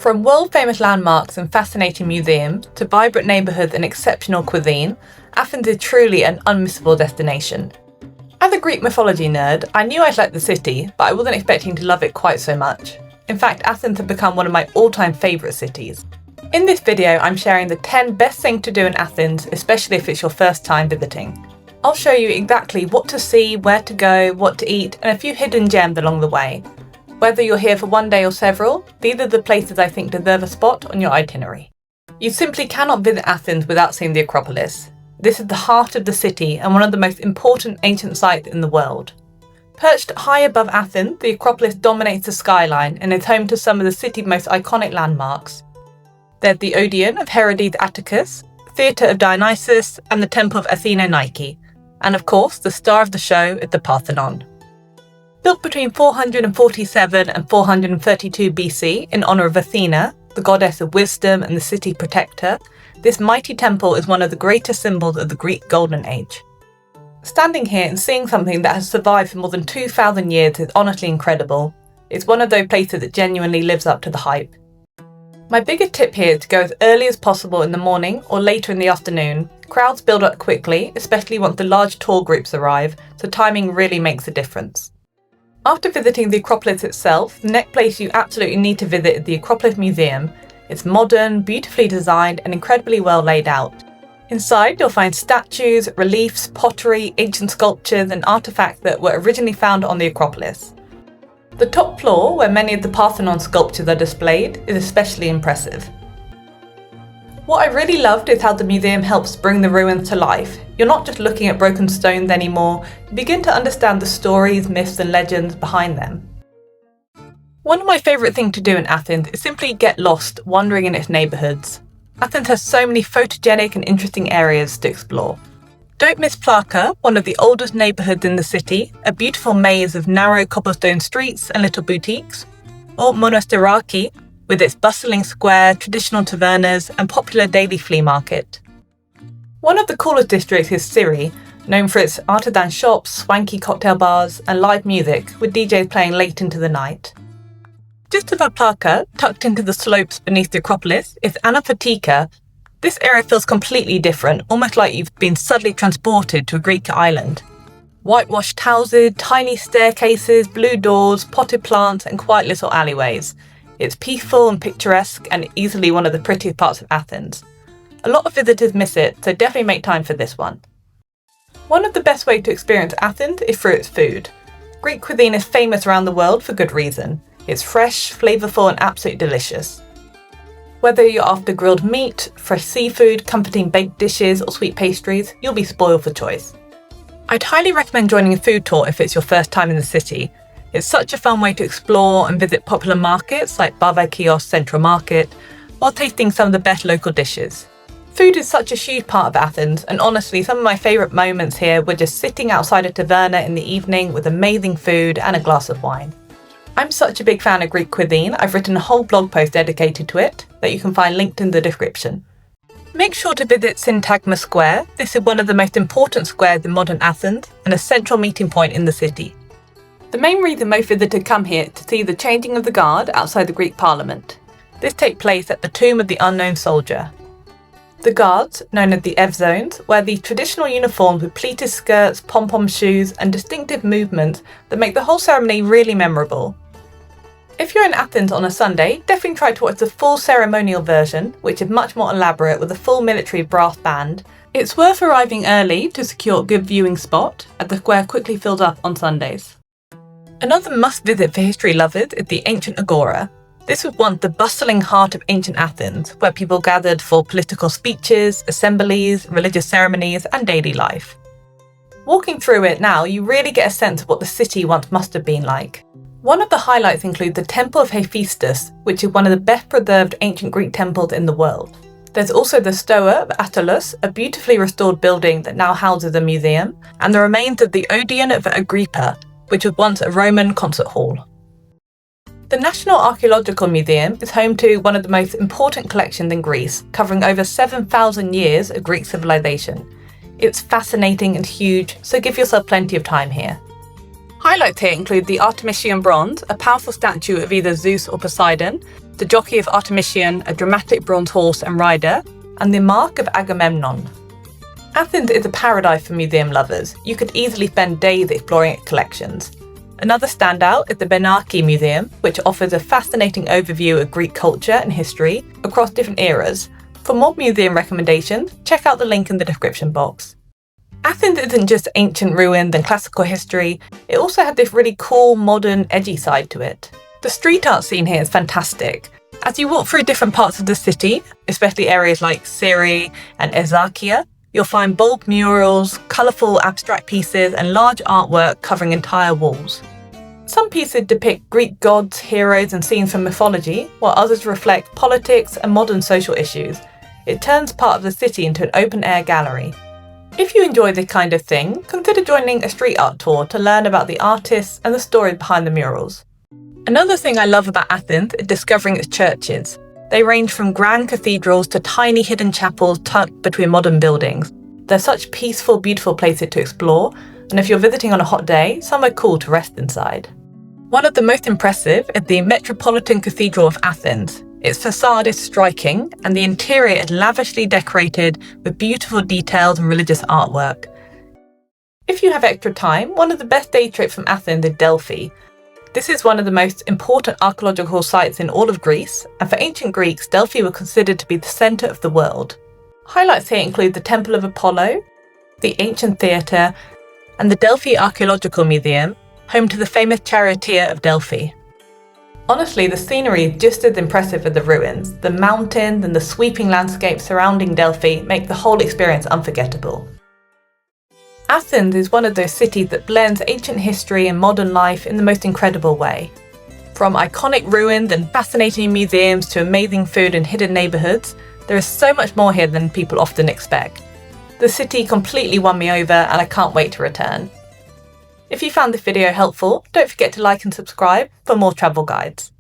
From world-famous landmarks and fascinating museums to vibrant neighbourhoods and exceptional cuisine, Athens is truly an unmissable destination. As a Greek mythology nerd, I knew I'd like the city, but I wasn't expecting to love it quite so much. In fact, Athens had become one of my all-time favourite cities. In this video, I'm sharing the 10 best things to do in Athens, especially if it's your first time visiting. I'll show you exactly what to see, where to go, what to eat, and a few hidden gems along the way. Whether you're here for one day or several, these are the places I think deserve a spot on your itinerary. You simply cannot visit Athens without seeing the Acropolis. This is the heart of the city and one of the most important ancient sites in the world. Perched high above Athens, the Acropolis dominates the skyline and is home to some of the city's most iconic landmarks. There's the Odeon of Herodes Atticus, Theatre of Dionysus, and the Temple of Athena Nike. And of course, the star of the show is the Parthenon. Built between 447 and 432 BC in honour of Athena, the goddess of wisdom and the city protector, this mighty temple is one of the greatest symbols of the Greek Golden Age. Standing here and seeing something that has survived for more than 2,000 years is honestly incredible. It's one of those places that genuinely lives up to the hype. My biggest tip here is to go as early as possible in the morning or later in the afternoon. Crowds build up quickly, especially once the large tour groups arrive, so timing really makes a difference. After visiting the Acropolis itself, the next place you absolutely need to visit is the Acropolis Museum. It's modern, beautifully designed, and incredibly well laid out. Inside, you'll find statues, reliefs, pottery, ancient sculptures, and artifacts that were originally found on the Acropolis. The top floor, where many of the Parthenon sculptures are displayed, is especially impressive. What I really loved is how the museum helps bring the ruins to life. You're not just looking at broken stones anymore, you begin to understand the stories, myths, and legends behind them. One of my favourite things to do in Athens is simply get lost wandering in its neighbourhoods. Athens has so many photogenic and interesting areas to explore. Don't miss Plaka, one of the oldest neighbourhoods in the city, a beautiful maze of narrow cobblestone streets and little boutiques, or Monastiraki, with its bustling square, traditional tavernas, and popular daily flea market. One of the coolest districts is Syri, known for its artisan shops, swanky cocktail bars, and live music, with DJs playing late into the night. Just above Plaka, tucked into the slopes beneath the Acropolis, is Anafiotika. This area feels completely different, almost like you've been suddenly transported to a Greek island. Whitewashed houses, tiny staircases, blue doors, potted plants, and quiet little alleyways. It's peaceful and picturesque and easily one of the prettiest parts of Athens. A lot of visitors miss it, so definitely make time for this one. One of the best ways to experience Athens is through its food. Greek cuisine is famous around the world for good reason. It's fresh, flavourful, and absolutely delicious. Whether you're after grilled meat, fresh seafood, comforting baked dishes, or sweet pastries, you'll be spoiled for choice. I'd highly recommend joining a food tour if it's your first time in the city. It's such a fun way to explore and visit popular markets like Bava Kiosk Central Market, while tasting some of the best local dishes. Food is such a huge part of Athens, and honestly, some of my favourite moments here were just sitting outside a taverna in the evening with amazing food and a glass of wine. I'm such a big fan of Greek cuisine, I've written a whole blog post dedicated to it that you can find linked in the description. Make sure to visit Syntagma Square. This is one of the most important squares in modern Athens and a central meeting point in the city. The main reason most visitors come here is to see the changing of the guard outside the Greek Parliament. This takes place at the Tomb of the Unknown Soldier. The guards, known as the Evzones, wear these traditional uniforms with pleated skirts, pom-pom shoes, and distinctive movements that make the whole ceremony really memorable. If you're in Athens on a Sunday, definitely try to watch the full ceremonial version, which is much more elaborate with a full military brass band. It's worth arriving early to secure a good viewing spot, as the square quickly fills up on Sundays. Another must-visit for history lovers is the Ancient Agora. This was once the bustling heart of ancient Athens, where people gathered for political speeches, assemblies, religious ceremonies, and daily life. Walking through it now, you really get a sense of what the city once must have been like. One of the highlights includes the Temple of Hephaestus, which is one of the best preserved ancient Greek temples in the world. There's also the Stoa of Attalus, a beautifully restored building that now houses a museum, and the remains of the Odeon of Agrippa, which was once a Roman concert hall. The National Archaeological Museum is home to one of the most important collections in Greece, covering over 7,000 years of Greek civilization. It's fascinating and huge, so give yourself plenty of time here. Highlights here include the Artemisian bronze, a powerful statue of either Zeus or Poseidon, the jockey of Artemisian, a dramatic bronze horse and rider, and the mark of Agamemnon. Athens is a paradise for museum lovers. You could easily spend days exploring its collections. Another standout is the Benaki Museum, which offers a fascinating overview of Greek culture and history across different eras. For more museum recommendations, check out the link in the description box. Athens isn't just ancient ruins and classical history, it also has this really cool, modern, edgy side to it. The street art scene here is fantastic. As you walk through different parts of the city, especially areas like Syri and Ezakia, you'll find bold murals, colourful abstract pieces, and large artwork covering entire walls. Some pieces depict Greek gods, heroes, and scenes from mythology, while others reflect politics and modern social issues. It turns part of the city into an open-air gallery. If you enjoy this kind of thing, consider joining a street art tour to learn about the artists and the story behind the murals. Another thing I love about Athens is discovering its churches. They range from grand cathedrals to tiny hidden chapels tucked between modern buildings. They're such peaceful, beautiful places to explore, and if you're visiting on a hot day, somewhere cool to rest inside. One of the most impressive is the Metropolitan Cathedral of Athens. Its facade is striking, and the interior is lavishly decorated with beautiful details and religious artwork. If you have extra time, one of the best day trips from Athens is Delphi. This is one of the most important archaeological sites in all of Greece, and for ancient Greeks, Delphi was considered to be the centre of the world. Highlights here include the Temple of Apollo, the ancient theatre, and the Delphi Archaeological Museum, home to the famous charioteer of Delphi. Honestly, the scenery is just as impressive as the ruins. The mountains and the sweeping landscape surrounding Delphi make the whole experience unforgettable. Athens is one of those cities that blends ancient history and modern life in the most incredible way. From iconic ruins and fascinating museums to amazing food and hidden neighbourhoods, there is so much more here than people often expect. The city completely won me over and I can't wait to return. If you found this video helpful, don't forget to like and subscribe for more travel guides.